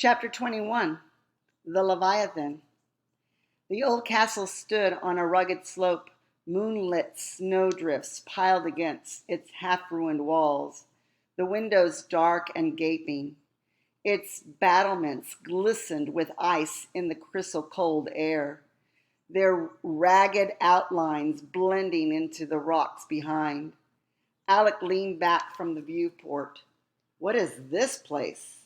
Chapter 21, The Leviathan. The old castle stood on a rugged slope, moonlit snowdrifts piled against its half-ruined walls, the windows dark and gaping. Its battlements glistened with ice in the crystal-cold air, their ragged outlines blending into the rocks behind. Alec leaned back from the viewport. "What is this place?"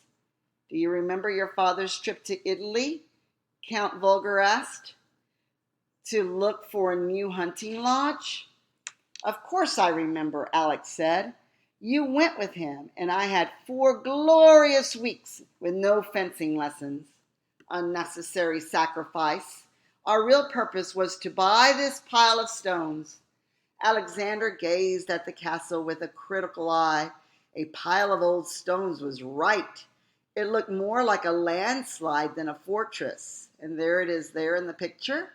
"Do you remember your father's trip to Italy?" Count Volger asked. "To look for a new hunting lodge?" "Of course I remember," Alex said. "You went with him, and I had 4 glorious weeks with no fencing lessons. Unnecessary sacrifice. Our real purpose was to buy this pile of stones." Alexander gazed at the castle with a critical eye. A pile of old stones was right. It looked more like a landslide than a fortress. And there it is there in the picture.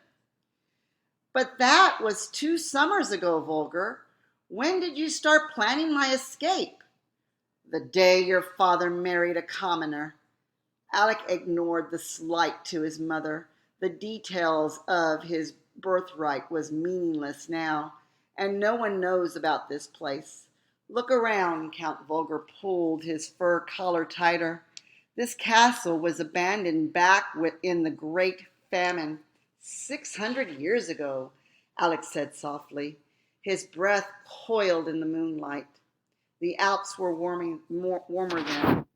"But that was 2 summers ago, Volger. When did you start planning my escape?" "The day your father married a commoner." Alec ignored the slight to his mother. The details of his birthright was meaningless now, and no one knows about this place. "Look around." Count Volger pulled his fur collar tighter. "This castle was abandoned back in the Great Famine 600 years ago," Alex said softly. His breath coiled in the moonlight. The Alps were warmer then.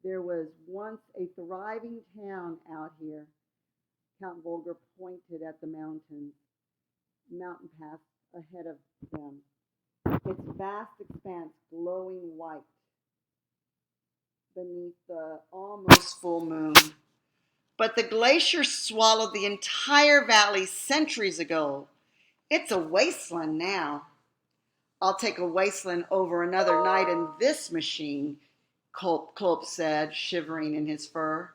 "There was once a thriving town out here." Count Volger pointed at the mountain pass ahead of them, its vast expanse glowing white beneath the almost full moon. "But the glacier swallowed the entire valley centuries ago. It's a wasteland now." "I'll take a wasteland over another night in this machine," Culp said, shivering in his fur.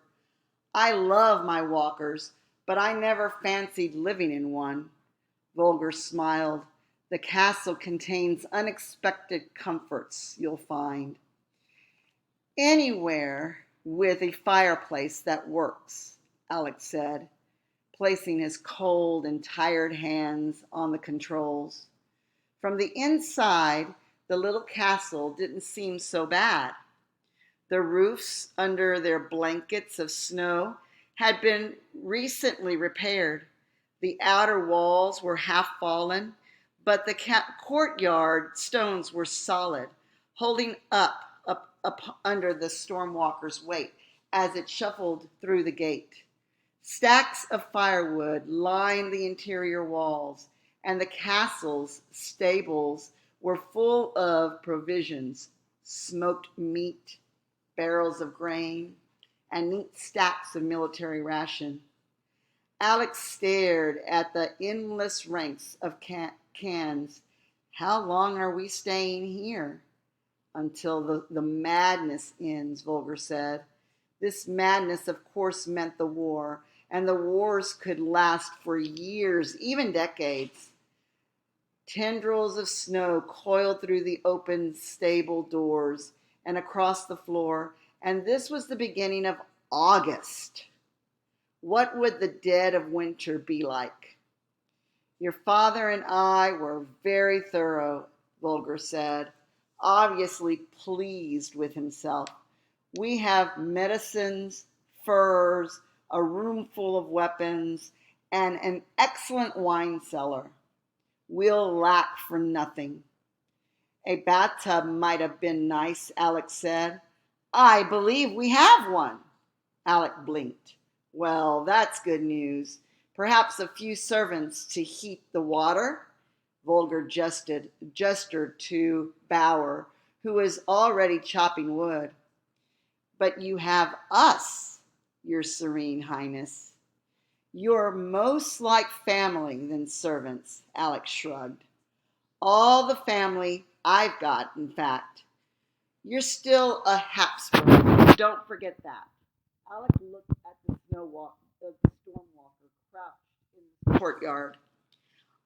"I love my walkers, but I never fancied living in one." Volger smiled. "The castle contains unexpected comforts, you'll find. Anywhere with a fireplace that works," Alex said, placing his cold and tired hands on the controls. From the inside, the little castle didn't seem so bad. The roofs under their blankets of snow had been recently repaired. The outer walls were half fallen, but the courtyard stones were solid, holding up under the stormwalker's weight as it shuffled through the gate. Stacks of firewood lined the interior walls, and the castle's stables were full of provisions: smoked meat, barrels of grain, and neat stacks of military ration. Alex stared at the endless ranks of cans. "How long are we staying here?" "Until the madness ends," Volger said. This madness, of course, meant the war, and the wars could last for years, even decades. Tendrils of snow coiled through the open stable doors and across the floor, and this was the beginning of August. What would the dead of winter be like? "Your father and I were very thorough," Volger said, obviously pleased with himself. "We have medicines, furs, a room full of weapons, and an excellent wine cellar. We'll lack for nothing." "A bathtub might have been nice," Alex said. "I believe we have one." Alec blinked. "Well, that's good news. Perhaps a few servants to heat the water." Volger gestured to Bauer, who was already chopping wood. "But you have us, Your Serene Highness." "You're most like family than servants," Alex shrugged. "All the family I've got, in fact. You're still a Habsburg. Don't forget that." Alex looked at the stormwalker crouched in the courtyard.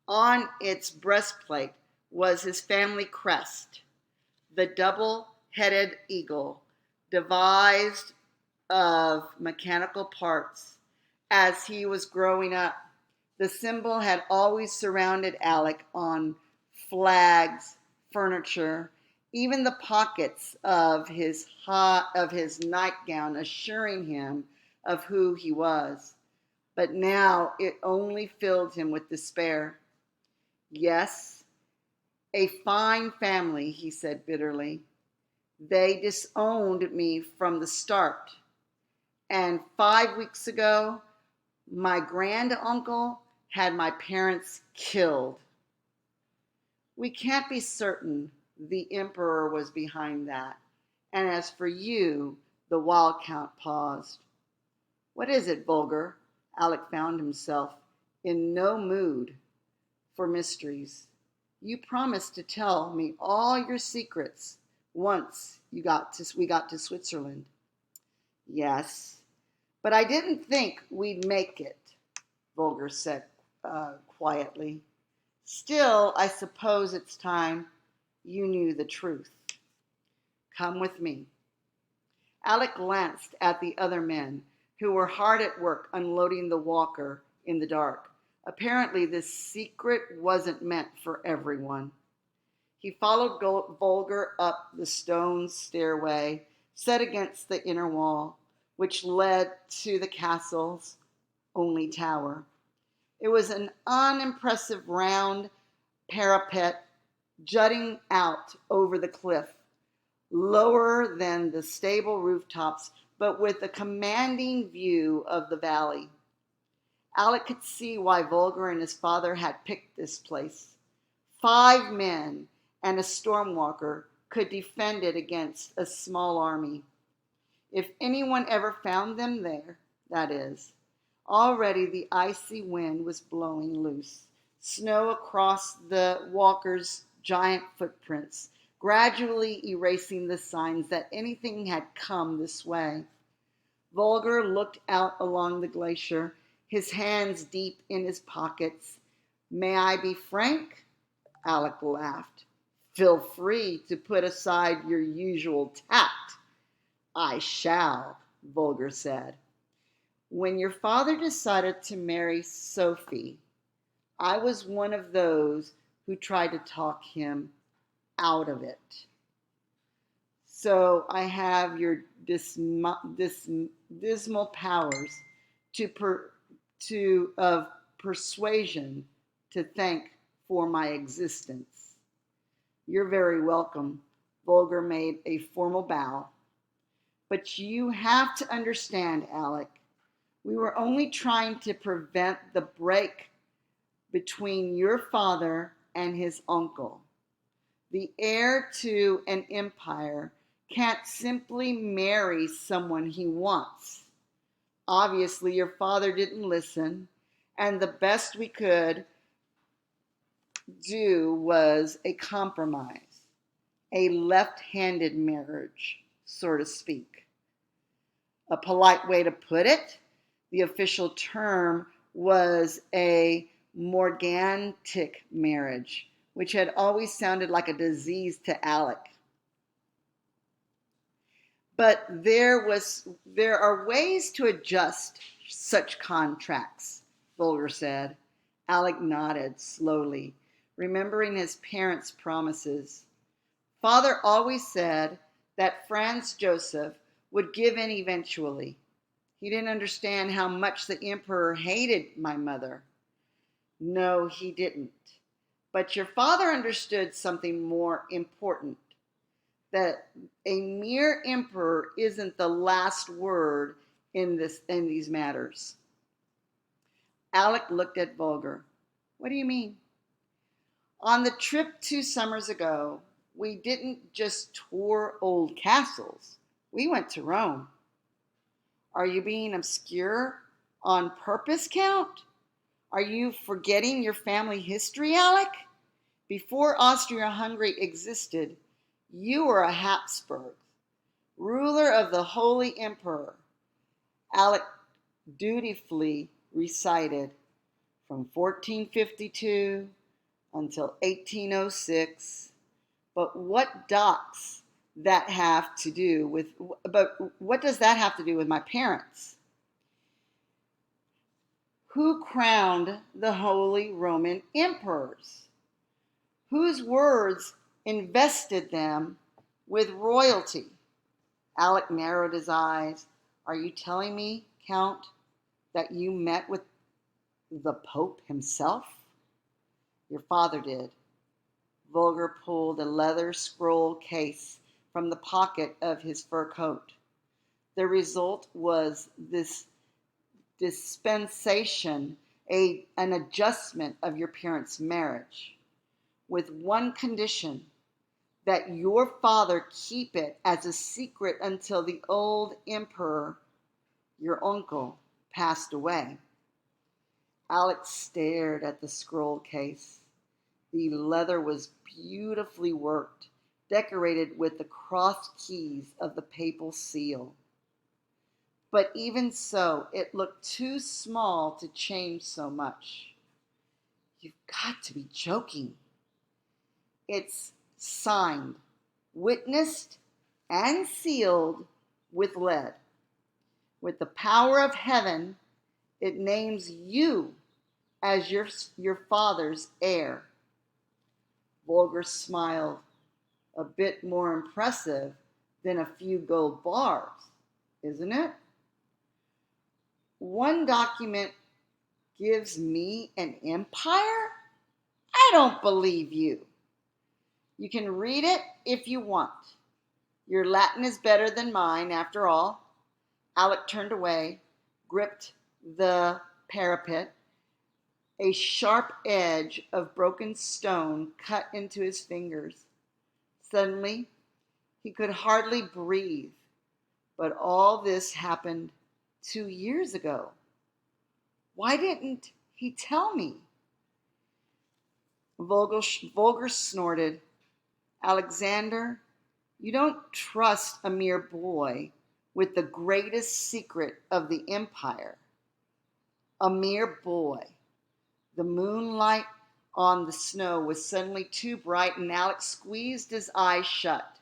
On its breastplate was his family crest, the double-headed eagle, devised of mechanical parts as he was growing up. The symbol had always surrounded Alec on flags, furniture, even the pockets of his nightgown, assuring him of who he was. But now it only filled him with despair. Yes, a fine family, he said bitterly. They disowned me from the start. And 5 weeks ago, my granduncle had my parents killed. We can't be certain the emperor was behind that. And as for you, the wild count paused. What is it, Vulgar? Alec found himself in no mood for mysteries. You promised to tell me all your secrets once we got to Switzerland. Yes, but I didn't think we'd make it, Vulgar said quietly. Still, I suppose it's time you knew the truth. Come with me. Alec glanced at the other men, who were hard at work unloading the walker in the dark. Apparently, this secret wasn't meant for everyone. He followed Vulgar up the stone stairway set against the inner wall, which led to the castle's only tower. It was an unimpressive round parapet jutting out over the cliff, lower than the stable rooftops, but with a commanding view of the valley. Alec could see why Vulgar and his father had picked this place. 5 men and a stormwalker could defend it against a small army. If anyone ever found them there, that is. Already the icy wind was blowing loose, snow across the walkers' giant footprints, gradually erasing the signs that anything had come this way. Vulgar looked out along the glacier, his hands deep in his pockets. May I be frank? Alec laughed. Feel free to put aside your usual tact. I shall, Vulgar said. When your father decided to marry Sophie, I was one of those who tried to talk him out of it. So I have your dismal powers of persuasion to thank for my existence. You're very welcome. Vulgar made a formal bow. But you have to understand, Alec, we were only trying to prevent the break between your father and his uncle. The heir to an empire can't simply marry someone he wants. Obviously, your father didn't listen, and the best we could do was a compromise, a left-handed marriage, so to speak. A polite way to put it, the official term was a morgantic marriage, which had always sounded like a disease to Alec. But there are ways to adjust such contracts, Vulgar said. Alec nodded slowly, remembering his parents' promises. Father always said that Franz Joseph would give in eventually. He didn't understand how much the emperor hated my mother. No, he didn't. But your father understood something more important, that a mere emperor isn't the last word in these matters. Alec looked at Vulgar. What do you mean? On the trip 2 summers ago, we didn't just tour old castles. We went to Rome. Are you being obscure on purpose, Count? Are you forgetting your family history, Alec? Before Austria-Hungary existed, you were a Habsburg, ruler of the Holy Emperor. Alec dutifully recited from 1452 until 1806. But what docks that have to do with, but what does that have to do with my parents? Who crowned the Holy Roman emperors? Whose words invested them with royalty? Alec narrowed his eyes. Are you telling me, Count, that you met with the Pope himself? Your father did. Volger pulled a leather scroll case from the pocket of his fur coat. The result was this dispensation, an adjustment of your parents' marriage, with one condition, that your father keep it as a secret until the old emperor, your uncle, passed away. Alex stared at the scroll case. The leather was beautifully worked, decorated with the crossed keys of the papal seal. But even so, it looked too small to change so much. You've got to be joking. It's signed, witnessed, and sealed with lead. With the power of heaven, it names you as your father's heir. Volger smiled, a bit more impressive than a few gold bars, isn't it? One document gives me an empire? I don't believe you. You can read it if you want. Your Latin is better than mine, after all. Alec turned away, gripped the parapet. A sharp edge of broken stone cut into his fingers. Suddenly, he could hardly breathe. But all this happened 2 years ago. Why didn't he tell me? Volger snorted. Alexander, you don't trust a mere boy with the greatest secret of the empire. A mere boy. The moonlight on the snow was suddenly too bright, and Alex squeezed his eyes shut,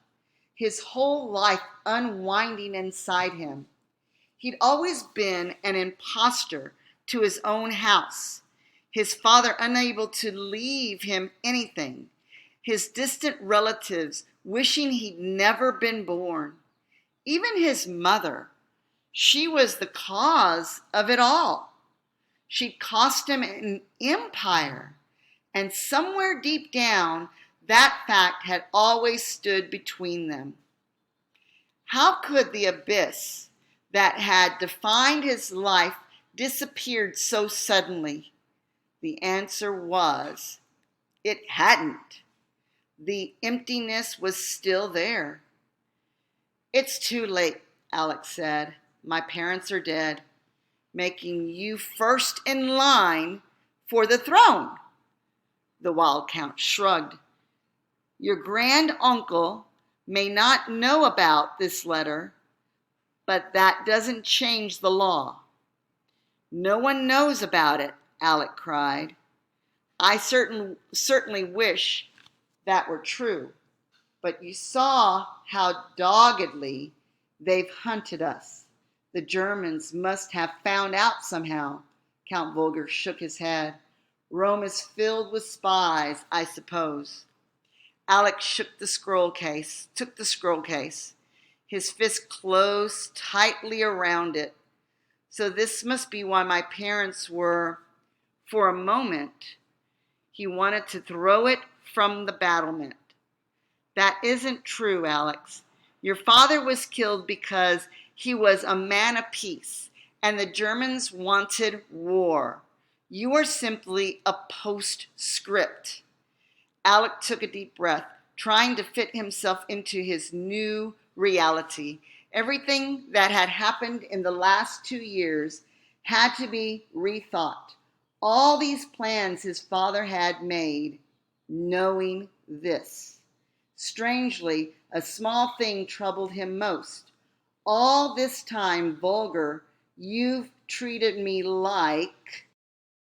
his whole life unwinding inside him. He'd always been an imposter to his own house, his father unable to leave him anything, his distant relatives wishing he'd never been born. Even his mother, she was the cause of it all. She'd cost him an empire, and somewhere deep down, that fact had always stood between them. How could the abyss that had defined his life disappeared so suddenly? The answer was, it hadn't. The emptiness was still there. It's too late, Alex said. My parents are dead, making you first in line for the throne. The wild count shrugged. Your grand uncle may not know about this letter, but that doesn't change the law. No one knows about it, Alec cried. I certainly wish that were true, but you saw how doggedly they've hunted us. The Germans must have found out somehow. Count Volger shook his head. Rome is filled with spies, I suppose. Alex took the scroll case, his fist closed tightly around it. So this must be why my parents were, for a moment, he wanted to throw it from the battlement. That isn't true, Alex. Your father was killed because he was a man of peace, and the Germans wanted war. You are simply a postscript. Alec took a deep breath, trying to fit himself into his new reality. Everything that had happened in the last 2 years had to be rethought. All these plans his father had made, knowing this. Strangely, a small thing troubled him most. All this time, Volger, you've treated me like...